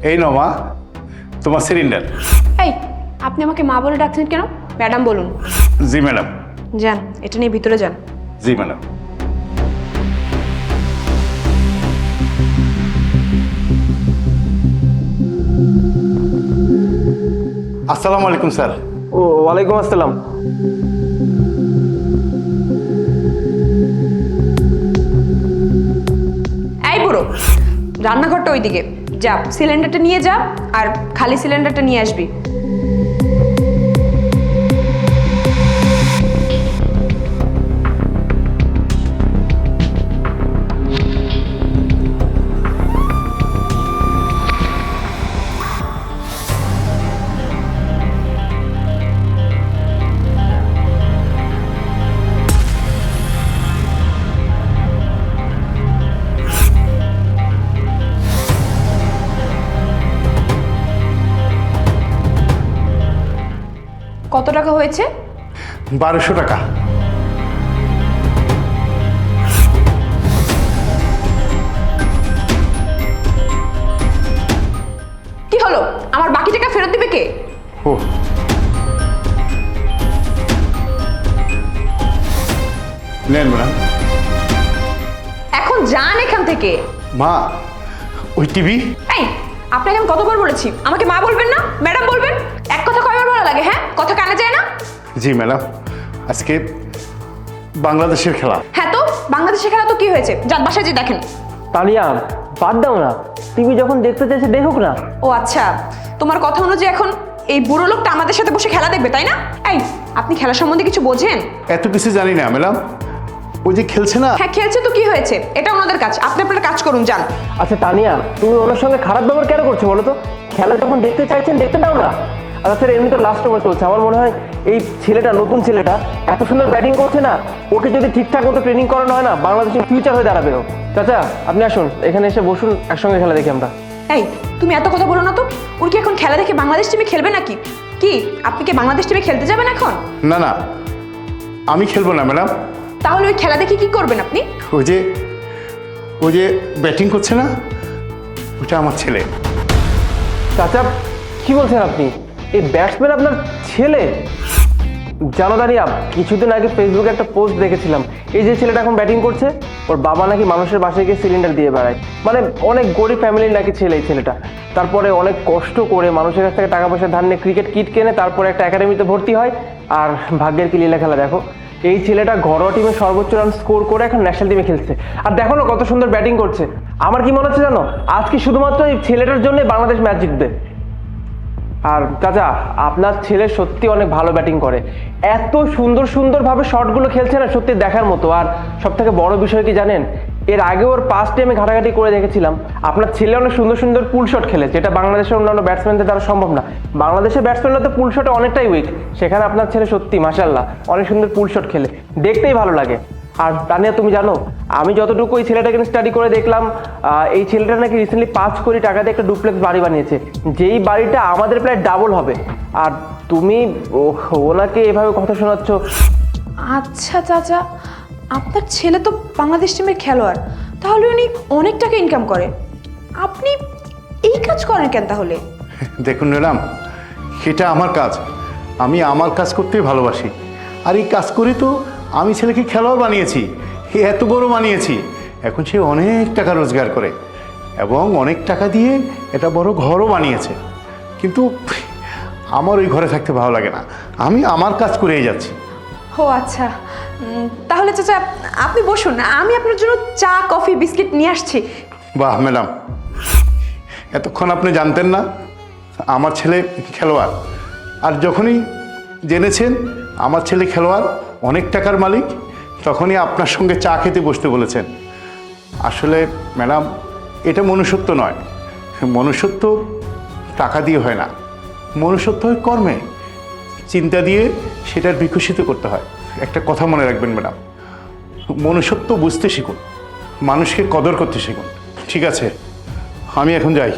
এই নাও মা, তোমার সিলিন্ডার। এই, আপনি আমাকে মা বলে ডাকছেন কেন? ম্যাডাম বলুন। জি ম্যাডাম। যান, এটা নিয়ে ভিতরে যান। জি ম্যাডাম। আসসালামু আলাইকুম স্যার। ও ওয়ালাইকুম আসসালাম। এই বুড়ো, রান্নাঘরটা ওইদিকে যা, সিলিন্ডারটা নিয়ে যা আর খালি সিলিন্ডারটা নিয়ে আসবি। কত টাকা হয়েছে? 1200 টাকা। কি হলো? আমার বাকি টাকা ফেরত দিবে কে? ও, নেন ম্যাডাম। এখন যান এখান থেকে। মা, ওই টিভি। এই, আপনাকে আমি কতবার বলেছি আমাকে মা বলবেন না, ম্যাডাম বলবেন? এক কথা কয়বার বলা লাগে? হ্যাঁ, কথা কানে যায় না? জি ম্যাডাম, আজকে বাংলাদেশের খেলা। হ্যাঁ তো, বাংলাদেশের খেলা তো কি হয়েছে? যান বাসায় যে দেখেন। তানিয়া, বাদ দাও না, টিভি যখন দেখতে চাইছে দেখুক না। ও আচ্ছা, তোমার কথা অনুযায়ী এখন এই বুড়ো লোকটা আমাদের সাথে বসে খেলা দেখবে, তাই না? এই, আপনি খেলা সম্বন্ধে কিছু বোঝেন? এত কিছু জানি না ম্যাডাম, ওই যে খেলছে না। হ্যাঁ খেলছে তো কি হয়েছে, এটা ওনাদের কাজ, আপনি আপনার কাজ করুন, যান। আচ্ছা তানিয়া, তুমি ওনার সঙ্গে খারাপ ব্যবহার কেন করছো বলো তো? খেলা যখন দেখতে চাইছেন দেখতে দাও না। আর স্যার, এমনি তো লাস্ট ওভার চলছে, আমার মনে হয় এই ছেলেটা, নতুন ছেলেটা এত সুন্দর ব্যাটিং করছে না, ওকে যদি ঠিকঠাক মতো ট্রেনিং করানো হয় না, বাংলাদেশের ফিউচার হয়ে দাঁড়াবে ও। চাচা, আপনি আসুন, এখানে এসে বসুন, একসঙ্গে খেলা দেখি আমরা। এই, তুমি এত কথা বলো না তো। উনি কি এখন খেলা দেখে বাংলাদেশ টিমে খেলবে নাকি? কি আপনি কি বাংলাদেশ টিমে খেলতে যাবেন এখন? না না, আমি খেলবো না ম্যাডাম। তাহলে ওই খেলা দেখে কি করবেন আপনি? ওই যে ব্যাটিং করছে না, ওটা আমার ছেলে। চাচা, কি বলছেন আপনি? এই ব্যাটসম্যান আপনার ছেলে? জানো দাঁড়িয়ে, কিছুদিন আগে ফেসবুকে একটা পোস্ট দেখেছিলাম, এই যে ছেলেটা এখন ব্যাটিং করছে, ওর বাবা নাকি মানুষের বাসায় গিয়ে সিলিন্ডার দিয়ে বেড়ায়। মানে অনেক গরিব ফ্যামিলির নাকি ছেলে এই ছেলেটা। তারপরে অনেক কষ্ট করে মানুষের কাছ থেকে টাকা পয়সা ধার নিয়ে ক্রিকেট কিট কেনে, তারপরে একটা একাডেমিতে ভর্তি হয়। আর ভাগ্যের কি লীলা খেলা দেখো, এই ছেলেটা ঘরোয়া টিমে সর্বোচ্চ রান স্কোর করে এখন ন্যাশনাল টিমে খেলছে। আর দেখো না কত সুন্দর ব্যাটিং করছে। আমার কি মনে হচ্ছে জানো, আজকে শুধুমাত্র এই ছেলেটার জন্য বাংলাদেশ ম্যাচ জিতবে। আর চাচা, আপনার ছেলে সত্যি অনেক ভালো ব্যাটিং করে, এত সুন্দর সুন্দরভাবে শটগুলো খেলছে না, সত্যি দেখার মতো। আর সব থেকে বড় বিষয় কি জানেন, এর আগে ওর পাস্টে আমি ঘাটাঘাটি করে দেখেছিলাম, আপনার ছেলে অনেক সুন্দর সুন্দর পুল শট খেলে, যেটা বাংলাদেশের অন্যান্য ব্যাটসম্যানদের দ্বারা সম্ভব না। বাংলাদেশের ব্যাটসম্যানরা তো পুল শটে অনেকটাই উইক, সেখানে আপনার ছেলে সত্যি মাশাআল্লাহ অনেক সুন্দর পুল শট খেলে, দেখতেই ভালো লাগে। আর তানিয়া, তুমি জানো, আমি যতটুকু এই ছেলেটাকে স্টাডি করে দেখলাম, এই ছেলেটা নাকি রিসেন্টলি 5 কোটি টাকা দিয়ে একটা ডুপ্লেক্স বাড়ি বানিয়েছে, যেই বাড়িটা আমাদের প্রায় ডাবল হবে। আর তুমি ওনাকে এভাবে কথা শোনাচ্ছ? আচ্ছা চাচা, আপনার ছেলে তো বাংলাদেশ টিমের খেলোয়াড়, তাহলে উনি অনেক টাকা ইনকাম করে, আপনি এই কাজ করেন কেন তাহলে? দেখুন ম্যাডাম, এটা আমার কাজ, আমি আমার কাজ করতেই ভালোবাসি। আর এই কাজ করে তো আমি ছেলেকে খেলোয়াড় বানিয়েছি, এত বড় বানিয়েছি। এখন সে অনেক টাকা রোজগার করে এবং অনেক টাকা দিয়ে এটা বড় ঘরও বানিয়েছে। কিন্তু আমার ওই ঘরে থাকতে ভালো লাগে না, আমি আমার কাজ করেই যাচ্ছি। ও আচ্ছা, তাহলে চাচা আপনি বসুন, আমি আপনার জন্য চা কফি বিস্কিট নিয়ে আসছি। বাহ ম্যাডাম, এতক্ষণ আপনি জানতেন না আমার ছেলে খেলোয়াড়, আর যখনই জেনেছেন আমার ছেলে খেলোয়াড়, অনেক টাকার মালিক, তখনই আপনার সঙ্গে চা খেতে বসতে বলেছেন। আসলে ম্যাডাম, এটা মনুষ্যত্ব নয়, মনুষ্যত্ব টাকা দিয়ে হয় না, মনুষ্যত্ব হয় কর্মে, চিন্তা দিয়ে সেটার বিকশিত করতে হয়। একটা কথা মনে রাখবেন ম্যাডাম, মনুষ্যত্ব বুঝতে শিখুন, মানুষকে কদর করতে শিখুন। ঠিক আছে, আমি এখন যাই।